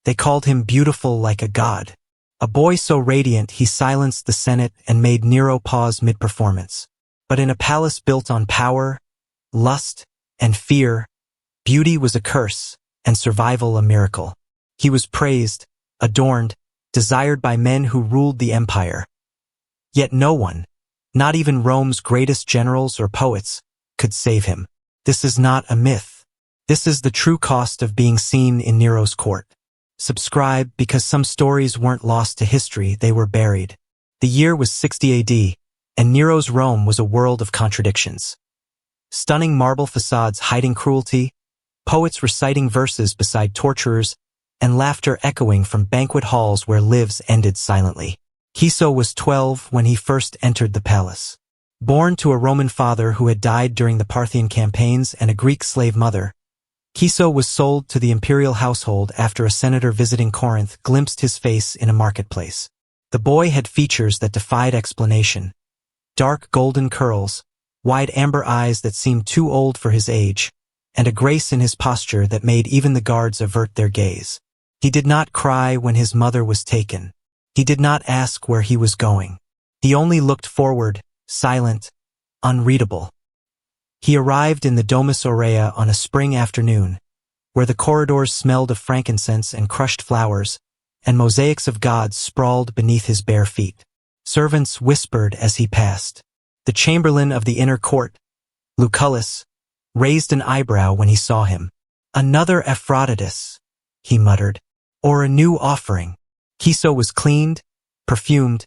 They called him beautiful like a god. A boy so radiant he silenced the Senate and made Nero pause mid-performance. But in a palace built on power, lust, and fear, beauty was a curse, and survival a miracle. He was praised, adorned, desired by men who ruled the empire. Yet no one, not even Rome's greatest generals or poets, could save him. This is not a myth. This is the true cost of being seen in Nero's court. Subscribe because some stories weren't lost to history, they were buried. The year was 60 AD, and Nero's Rome was a world of contradictions. Stunning marble facades hiding cruelty, poets reciting verses beside torturers, and laughter echoing from banquet halls where lives ended silently. Piso was 12 when he first entered the palace. Born to a Roman father who had died during the Parthian campaigns and a Greek slave mother, Piso was sold to the imperial household after a senator visiting Corinth glimpsed his face in a marketplace. The boy had features that defied explanation. Dark golden curls, wide amber eyes that seemed too old for his age, and a grace in his posture that made even the guards avert their gaze. He did not cry when his mother was taken. He did not ask where he was going. He only looked forward, silent, unreadable. He arrived in the Domus Aurea on a spring afternoon, where the corridors smelled of frankincense and crushed flowers, and mosaics of gods sprawled beneath his bare feet. Servants whispered as he passed. The chamberlain of the inner court, Lucullus, raised an eyebrow when he saw him. "Another Aphroditus," he muttered, "or a new offering." Piso was cleaned, perfumed,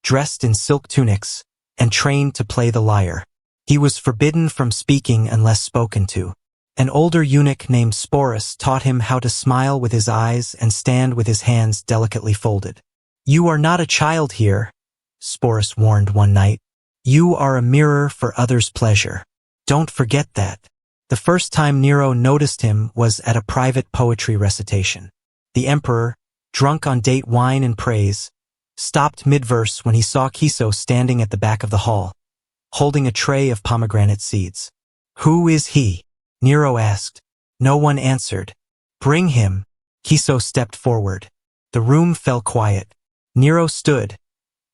dressed in silk tunics, and trained to play the lyre. He was forbidden from speaking unless spoken to. An older eunuch named Sporus taught him how to smile with his eyes and stand with his hands delicately folded. "You are not a child here," Sporus warned one night. "You are a mirror for others' pleasure. Don't forget that." The first time Nero noticed him was at a private poetry recitation. The emperor, drunk on date wine and praise, stopped mid-verse when he saw Piso standing at the back of the hall, holding a tray of pomegranate seeds. "Who is he?" Nero asked. No one answered. "Bring him." Piso stepped forward. The room fell quiet. Nero stood,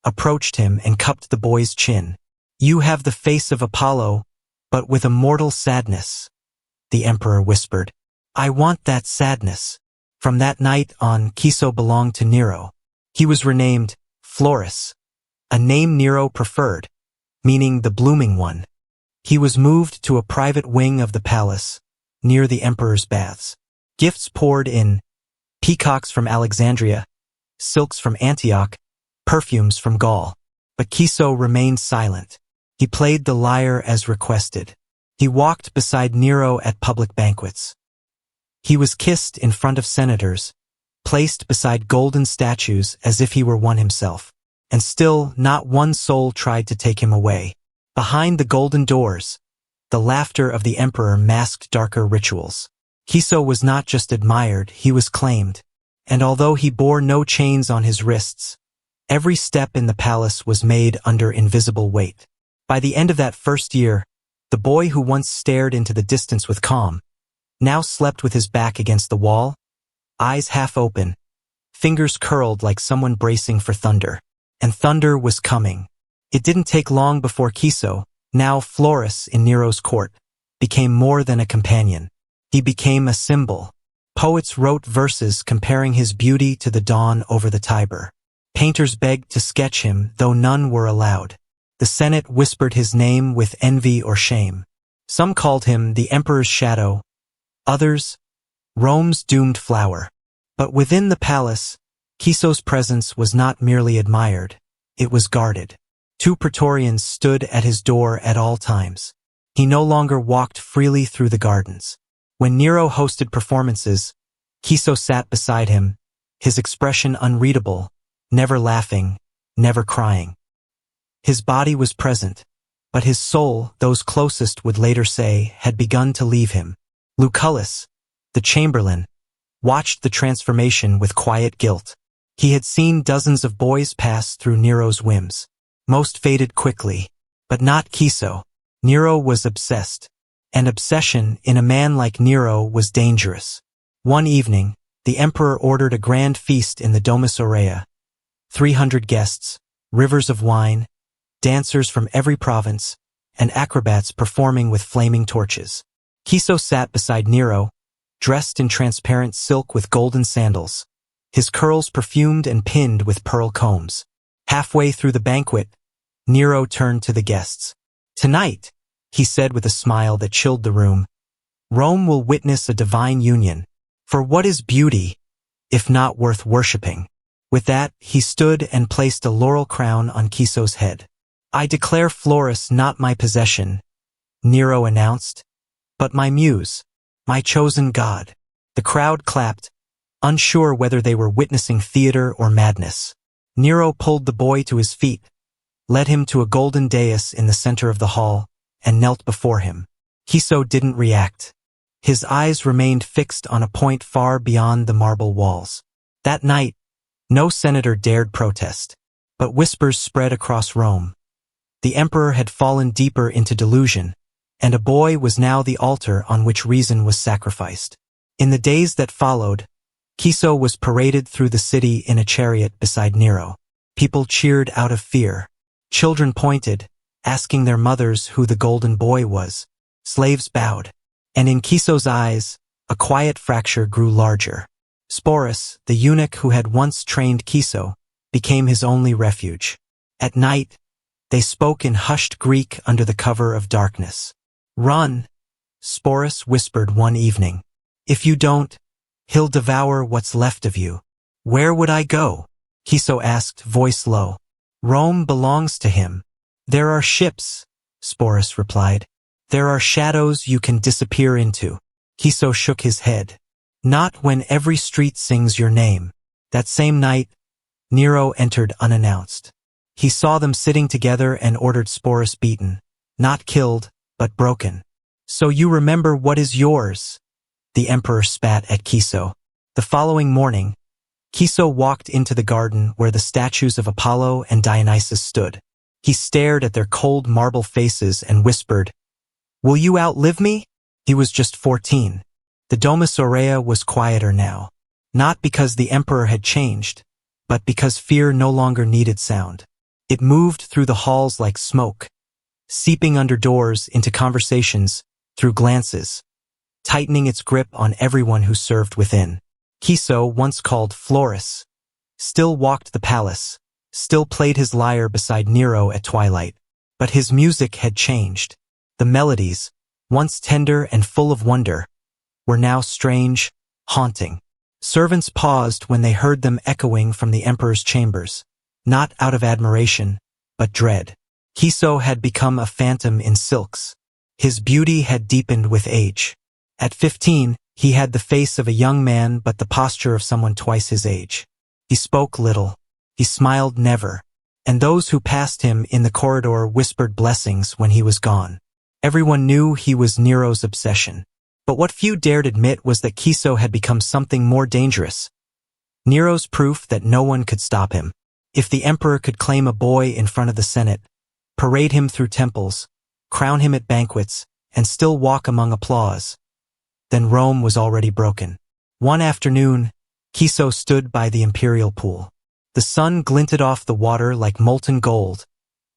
approached him, and cupped the boy's chin. "You have the face of Apollo, but with a mortal sadness," the emperor whispered. "I want that sadness." From that night on, Piso belonged to Nero. He was renamed Flores, a name Nero preferred, meaning the blooming one. He was moved to a private wing of the palace, near the emperor's baths. Gifts poured in: peacocks from Alexandria, silks from Antioch, perfumes from Gaul. But Piso remained silent. He played the lyre as requested. He walked beside Nero at public banquets. He was kissed in front of senators, placed beside golden statues as if he were one himself. And still, not one soul tried to take him away. Behind the golden doors, the laughter of the emperor masked darker rituals. Piso was not just admired, he was claimed. And although he bore no chains on his wrists, every step in the palace was made under invisible weight. By the end of that first year, the boy who once stared into the distance with calm, now slept with his back against the wall, eyes half open, fingers curled like someone bracing for thunder. And thunder was coming. It didn't take long before Piso, now Flores in Nero's court, became more than a companion. He became a symbol. Poets wrote verses comparing his beauty to the dawn over the Tiber. Painters begged to sketch him, though none were allowed. The Senate whispered his name with envy or shame. Some called him the emperor's shadow, others, Rome's doomed flower. But within the palace, Piso's presence was not merely admired, it was guarded. 2 praetorians stood at his door at all times. He no longer walked freely through the gardens. When Nero hosted performances, Piso sat beside him, his expression unreadable, never laughing, never crying. His body was present, but his soul, those closest would later say, had begun to leave him. Lucullus, the chamberlain, watched the transformation with quiet guilt. He had seen dozens of boys pass through Nero's whims. Most faded quickly, but not Piso. Nero was obsessed, and obsession in a man like Nero was dangerous. One evening, the emperor ordered a grand feast in the Domus Aurea. 300 guests, rivers of wine, dancers from every province, and acrobats performing with flaming torches. Kiso sat beside Nero, dressed in transparent silk with golden sandals, his curls perfumed and pinned with pearl combs. Halfway through the banquet, Nero turned to the guests. "Tonight," he said with a smile that chilled the room, "Rome will witness a divine union. For what is beauty, if not worth worshipping?" With that, he stood and placed a laurel crown on Kiso's head. "I declare Flores not my possession," Nero announced, "but my muse, my chosen god." The crowd clapped, unsure whether they were witnessing theater or madness. Nero pulled the boy to his feet, led him to a golden dais in the center of the hall, and knelt before him. Kiso didn't react. His eyes remained fixed on a point far beyond the marble walls. That night, no senator dared protest, but whispers spread across Rome. The emperor had fallen deeper into delusion, and a boy was now the altar on which reason was sacrificed. In the days that followed, Kiso was paraded through the city in a chariot beside Nero. People cheered out of fear. Children pointed, asking their mothers who the golden boy was. Slaves bowed. And in Kiso's eyes, a quiet fracture grew larger. Sporus, the eunuch who had once trained Kiso, became his only refuge. At night, they spoke in hushed Greek under the cover of darkness. "Run," Sporus whispered one evening. "If you don't, he'll devour what's left of you." "Where would I go?" Kiso asked, voice low. "Rome belongs to him." "There are ships," Sporus replied. "There are shadows you can disappear into." Kiso shook his head. "Not when every street sings your name." That same night, Nero entered unannounced. He saw them sitting together and ordered Sporus beaten, not killed, but broken. "So you remember what is yours?" the emperor spat at Kiso. The following morning, Kiso walked into the garden where the statues of Apollo and Dionysus stood. He stared at their cold marble faces and whispered, "Will you outlive me?" He was just 14. The Domus Aurea was quieter now, not because the emperor had changed, but because fear no longer needed sound. It moved through the halls like smoke, seeping under doors into conversations, through glances, tightening its grip on everyone who served within. Kiso, once called Flores, still walked the palace, still played his lyre beside Nero at twilight. But his music had changed. The melodies, once tender and full of wonder, were now strange, haunting. Servants paused when they heard them echoing from the emperor's chambers, not out of admiration, but dread. Kiso had become a phantom in silks. His beauty had deepened with age. At 15, he had the face of a young man but the posture of someone twice his age. He spoke little. He smiled never. And those who passed him in the corridor whispered blessings when he was gone. Everyone knew he was Nero's obsession. But what few dared admit was that Kiso had become something more dangerous. Nero's proof that no one could stop him. If the emperor could claim a boy in front of the Senate, parade him through temples, crown him at banquets, and still walk among applause, then Rome was already broken. One afternoon, Kiso stood by the imperial pool. The sun glinted off the water like molten gold,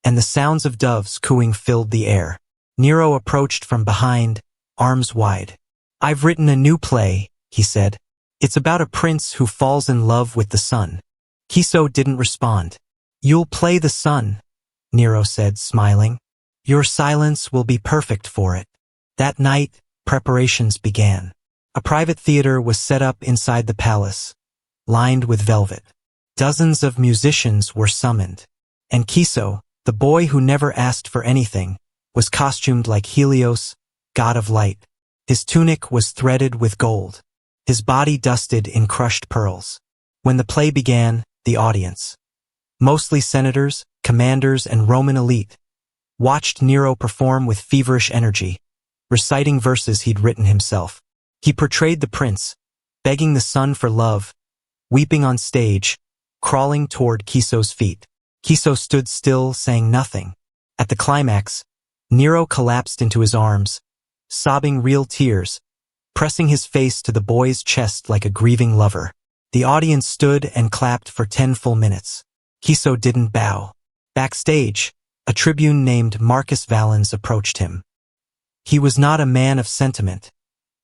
and the sounds of doves cooing filled the air. Nero approached from behind, arms wide. "I've written a new play," he said. "It's about a prince who falls in love with the sun." Kiso didn't respond. "You'll play the sun," Nero said, smiling. "Your silence will be perfect for it." That night, preparations began. A private theater was set up inside the palace, lined with velvet. Dozens of musicians were summoned. And Kiso, the boy who never asked for anything, was costumed like Helios, god of light. His tunic was threaded with gold, his body dusted in crushed pearls. When the play began, the audience, mostly senators, commanders, and Roman elite, watched Nero perform with feverish energy, reciting verses he'd written himself. He portrayed the prince, begging the sun for love, weeping on stage, crawling toward Kiso's feet. Kiso stood still, saying nothing. At the climax, Nero collapsed into his arms, sobbing real tears, pressing his face to the boy's chest like a grieving lover. The audience stood and clapped for 10 full minutes. Kiso didn't bow. Backstage, a tribune named Marcus Valens approached him. He was not a man of sentiment,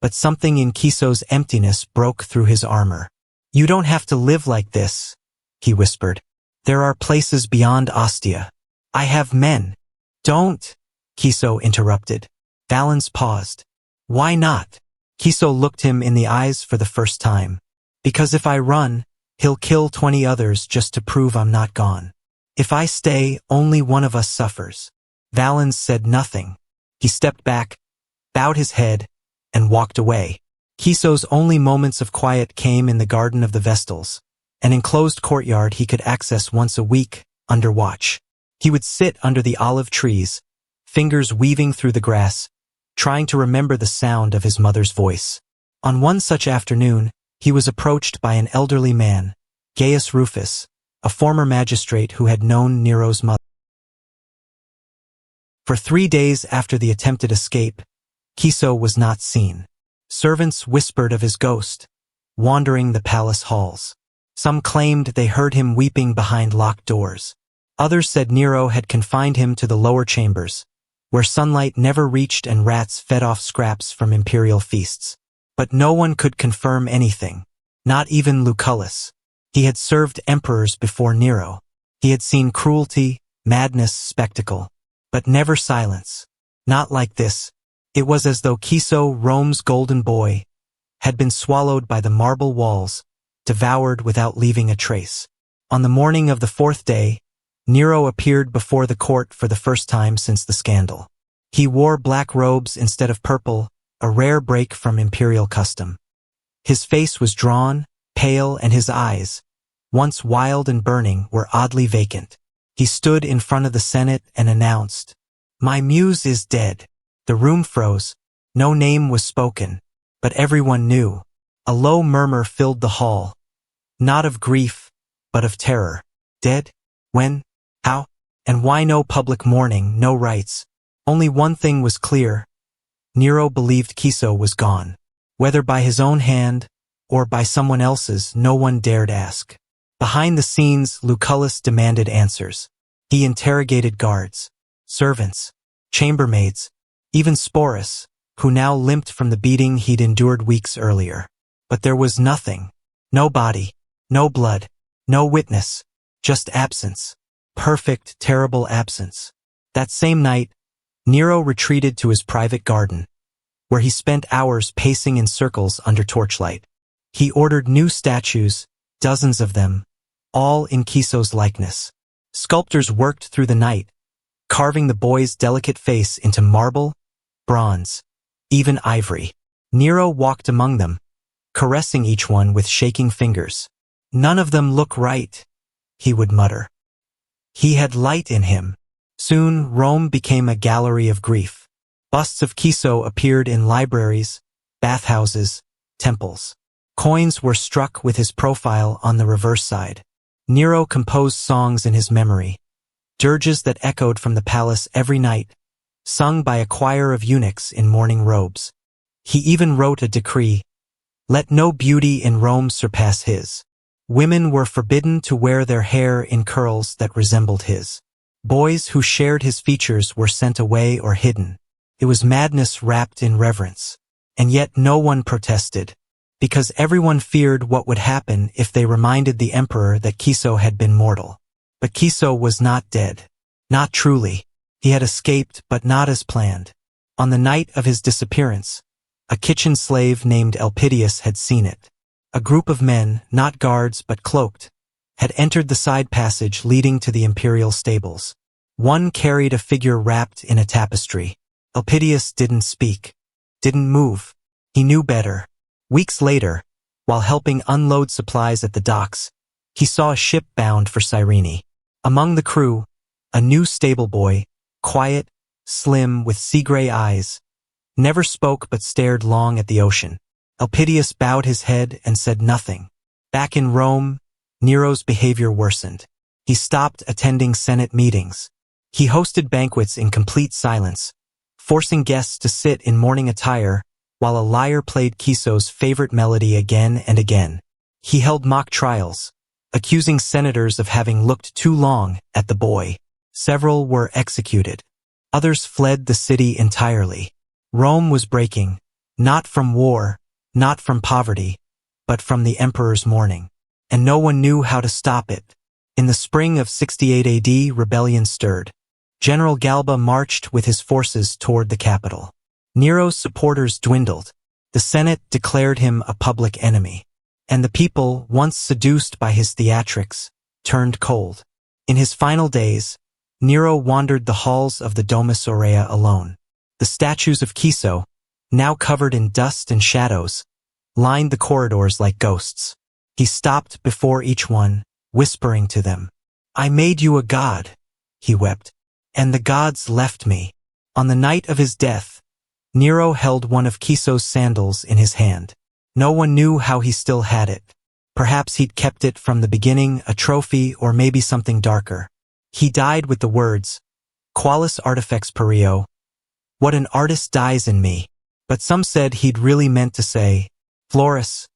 but something in Kiso's emptiness broke through his armor. "You don't have to live like this," he whispered. "There are places beyond Ostia. I have men." "Don't," Kiso interrupted. Valens paused. "Why not?" Kiso looked him in the eyes for the first time. "Because if I run, he'll kill 20 others just to prove I'm not gone. If I stay, only one of us suffers." Valens said nothing. He stepped back, bowed his head, and walked away. Kiso's only moments of quiet came in the Garden of the Vestals, an enclosed courtyard he could access once a week, under watch. He would sit under the olive trees, fingers weaving through the grass, trying to remember the sound of his mother's voice. On one such afternoon, he was approached by an elderly man, Gaius Rufus, a former magistrate who had known Nero's mother. For 3 days after the attempted escape, Kiso was not seen. Servants whispered of his ghost, wandering the palace halls. Some claimed they heard him weeping behind locked doors. Others said Nero had confined him to the lower chambers, where sunlight never reached and rats fed off scraps from imperial feasts. But no one could confirm anything, not even Lucullus. He had served emperors before Nero. He had seen cruelty, madness, spectacle, but never silence. Not like this. It was as though Kiso, Rome's golden boy, had been swallowed by the marble walls, devoured without leaving a trace. On the morning of the 4th day, Nero appeared before the court for the first time since the scandal. He wore black robes instead of purple, a rare break from imperial custom. His face was drawn, pale, and his eyes, once wild and burning, were oddly vacant. He stood in front of the Senate and announced, "My muse is dead." The room froze. No name was spoken, but everyone knew. A low murmur filled the hall, not of grief, but of terror. Dead? When? How? And why no public mourning, no rites? Only one thing was clear. Nero believed Kiso was gone. Whether by his own hand, or by someone else's, no one dared ask. Behind the scenes, Lucullus demanded answers. He interrogated guards, servants, chambermaids, even Sporus, who now limped from the beating he'd endured weeks earlier. But there was nothing. No body, no blood, no witness, just absence. Perfect, terrible absence. That same night, Nero retreated to his private garden, where he spent hours pacing in circles under torchlight. He ordered new statues, dozens of them, all in Kiso's likeness. Sculptors worked through the night, carving the boy's delicate face into marble, bronze, even ivory. Nero walked among them, caressing each one with shaking fingers. "None of them look right," he would mutter. He had light in him. Soon, Rome became a gallery of grief. Busts of Kiso appeared in libraries, bathhouses, temples. Coins were struck with his profile on the reverse side. Nero composed songs in his memory, dirges that echoed from the palace every night, sung by a choir of eunuchs in mourning robes. He even wrote a decree, "Let no beauty in Rome surpass his." Women were forbidden to wear their hair in curls that resembled his. Boys who shared his features were sent away or hidden. It was madness wrapped in reverence. And yet no one protested, because everyone feared what would happen if they reminded the emperor that Kiso had been mortal. But Kiso was not dead. Not truly. He had escaped, but not as planned. On the night of his disappearance, a kitchen slave named Elpidius had seen it. A group of men, not guards but cloaked, had entered the side passage leading to the imperial stables. One carried a figure wrapped in a tapestry. Elpidius didn't speak, didn't move. He knew better. Weeks later, while helping unload supplies at the docks, he saw a ship bound for Cyrene. Among the crew, a new stable boy, quiet, slim, with sea-gray eyes, never spoke but stared long at the ocean. Elpidius bowed his head and said nothing. Back in Rome, Nero's behavior worsened. He stopped attending Senate meetings. He hosted banquets in complete silence, forcing guests to sit in mourning attire while a lyre played Kiso's favorite melody again and again. He held mock trials, accusing senators of having looked too long at the boy. Several were executed. Others fled the city entirely. Rome was breaking, not from war, not from poverty, but from the emperor's mourning. And no one knew how to stop it. In the spring of 68 AD, rebellion stirred. General Galba marched with his forces toward the capital. Nero's supporters dwindled. The Senate declared him a public enemy. And the people, once seduced by his theatrics, turned cold. In his final days, Nero wandered the halls of the Domus Aurea alone. The statues of Kiso, now covered in dust and shadows, lined the corridors like ghosts. He stopped before each one, whispering to them, "I made you a god," he wept, "and the gods left me." On the night of his death, Nero held one of Kiso's sandals in his hand. No one knew how he still had it. Perhaps he'd kept it from the beginning, a trophy, or maybe something darker. He died with the words, "Qualis artifex perio," what an artist dies in me. But some said he'd really meant to say, "Flores,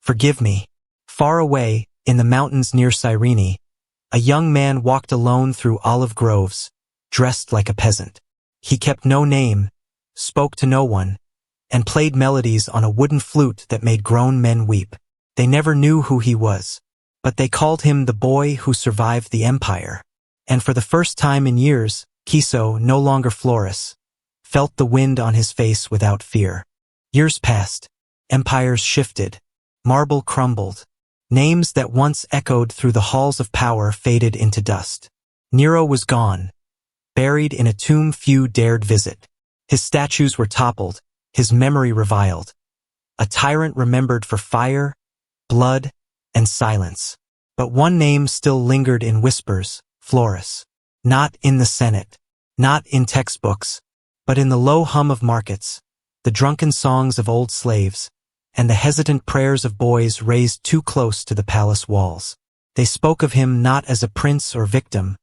forgive me." Far away, in the mountains near Cyrene, a young man walked alone through olive groves, dressed like a peasant. He kept no name, spoke to no one, and played melodies on a wooden flute that made grown men weep. They never knew who he was, but they called him the boy who survived the empire. And for the first time in years, Kiso, no longer Flores, felt the wind on his face without fear. Years passed, empires shifted, marble crumbled. Names that once echoed through the halls of power faded into dust. Nero was gone, buried in a tomb few dared visit. His statues were toppled, his memory reviled. A tyrant remembered for fire, blood, and silence. But one name still lingered in whispers, Flores. Not in the Senate, not in textbooks, but in the low hum of markets, the drunken songs of old slaves, and the hesitant prayers of boys raised too close to the palace walls. They spoke of him not as a prince or victim,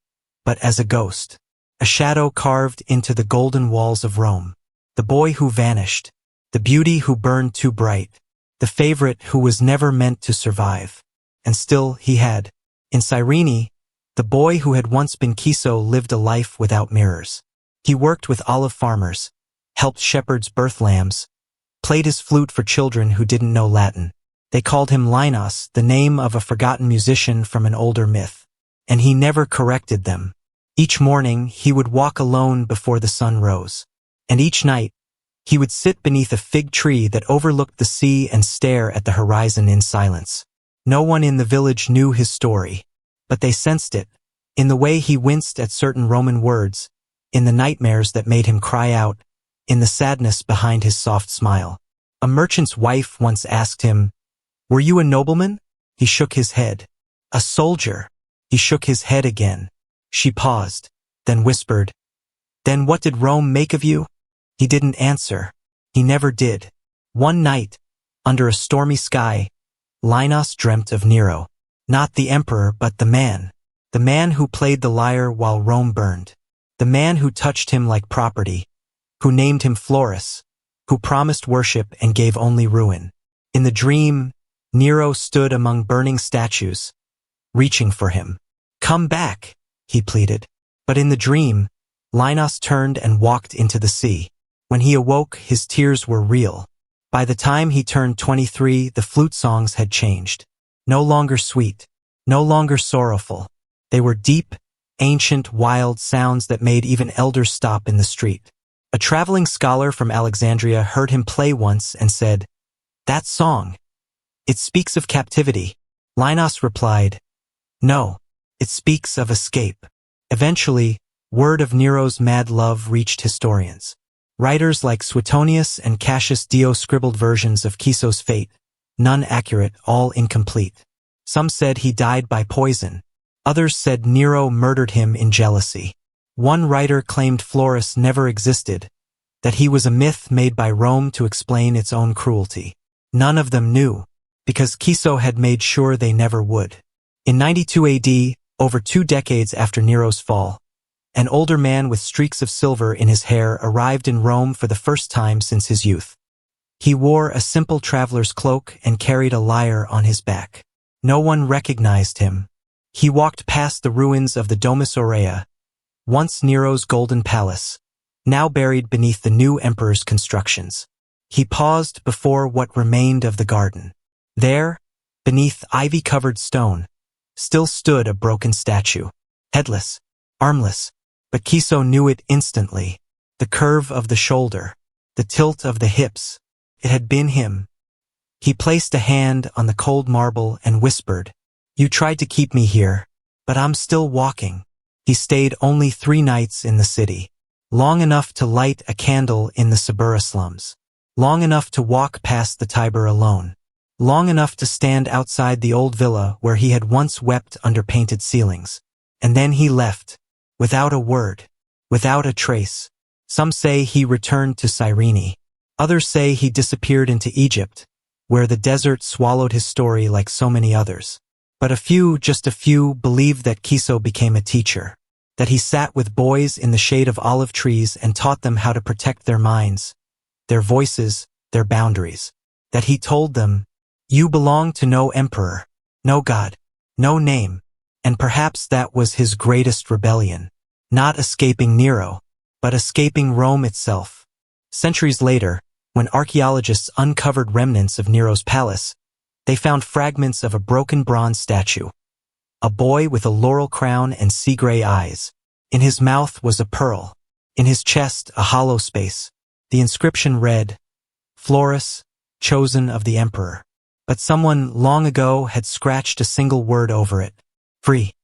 but as a ghost, a shadow carved into the golden walls of Rome. The boy who vanished, the beauty who burned too bright, the favorite who was never meant to survive. And still he had. In Cyrene, the boy who had once been Kiso lived a life without mirrors. He worked with olive farmers, helped shepherds birth lambs, played his flute for children who didn't know Latin. They called him Linos, the name of a forgotten musician from an older myth. And he never corrected them. Each morning, he would walk alone before the sun rose. And each night, he would sit beneath a fig tree that overlooked the sea and stare at the horizon in silence. No one in the village knew his story, but they sensed it, in the way he winced at certain Roman words, in the nightmares that made him cry out, in the sadness behind his soft smile. A merchant's wife once asked him, "Were you a nobleman?" He shook his head. "A soldier." He shook his head again. She paused, then whispered, "Then what did Rome make of you?" He didn't answer. He never did. One night, under a stormy sky, Linos dreamt of Nero. Not the emperor, but the man who played the lyre while Rome burned. The man who touched him like property, who named him Flores, who promised worship and gave only ruin. In the dream, Nero stood among burning statues, reaching for him. "Come back," he pleaded. But in the dream, Linos turned and walked into the sea. When he awoke, his tears were real. By the time he turned 23, the flute songs had changed. No longer sweet, no longer sorrowful. They were deep, ancient, wild sounds that made even elders stop in the street. A traveling scholar from Alexandria heard him play once and said, "That song, it speaks of captivity." Linos replied, "No, it speaks of escape." Eventually, word of Nero's mad love reached historians. Writers like Suetonius and Cassius Dio scribbled versions of Kiso's fate, none accurate, all incomplete. Some said he died by poison. Others said Nero murdered him in jealousy. One writer claimed Flores never existed, that he was a myth made by Rome to explain its own cruelty. None of them knew, because Kiso had made sure they never would. In 92 AD, over 2 decades after Nero's fall, an older man with streaks of silver in his hair arrived in Rome for the first time since his youth. He wore a simple traveler's cloak and carried a lyre on his back. No one recognized him. He walked past the ruins of the Domus Aurea, once Nero's golden palace, now buried beneath the new emperor's constructions. He paused before what remained of the garden. There, beneath ivy-covered stone, still stood a broken statue, headless, armless, but Kiso knew it instantly. The curve of the shoulder, the tilt of the hips, it had been him. He placed a hand on the cold marble and whispered, "You tried to keep me here, but I'm still walking." He stayed only 3 nights in the city, long enough to light a candle in the Suburra slums, long enough to walk past the Tiber alone, long enough to stand outside the old villa where he had once wept under painted ceilings. And then he left, without a word, without a trace. Some say he returned to Cyrene. Others say he disappeared into Egypt, where the desert swallowed his story like so many others. But a few, just a few, believed that Kiso became a teacher, that he sat with boys in the shade of olive trees and taught them how to protect their minds, their voices, their boundaries, that he told them, "You belong to no emperor, no god, no name," and perhaps that was his greatest rebellion, not escaping Nero, but escaping Rome itself. Centuries later, when archaeologists uncovered remnants of Nero's palace, they found fragments of a broken bronze statue, a boy with a laurel crown and sea-gray eyes. In his mouth was a pearl, in his chest a hollow space. The inscription read, "Flores, chosen of the emperor." But someone long ago had scratched a single word over it, "Free."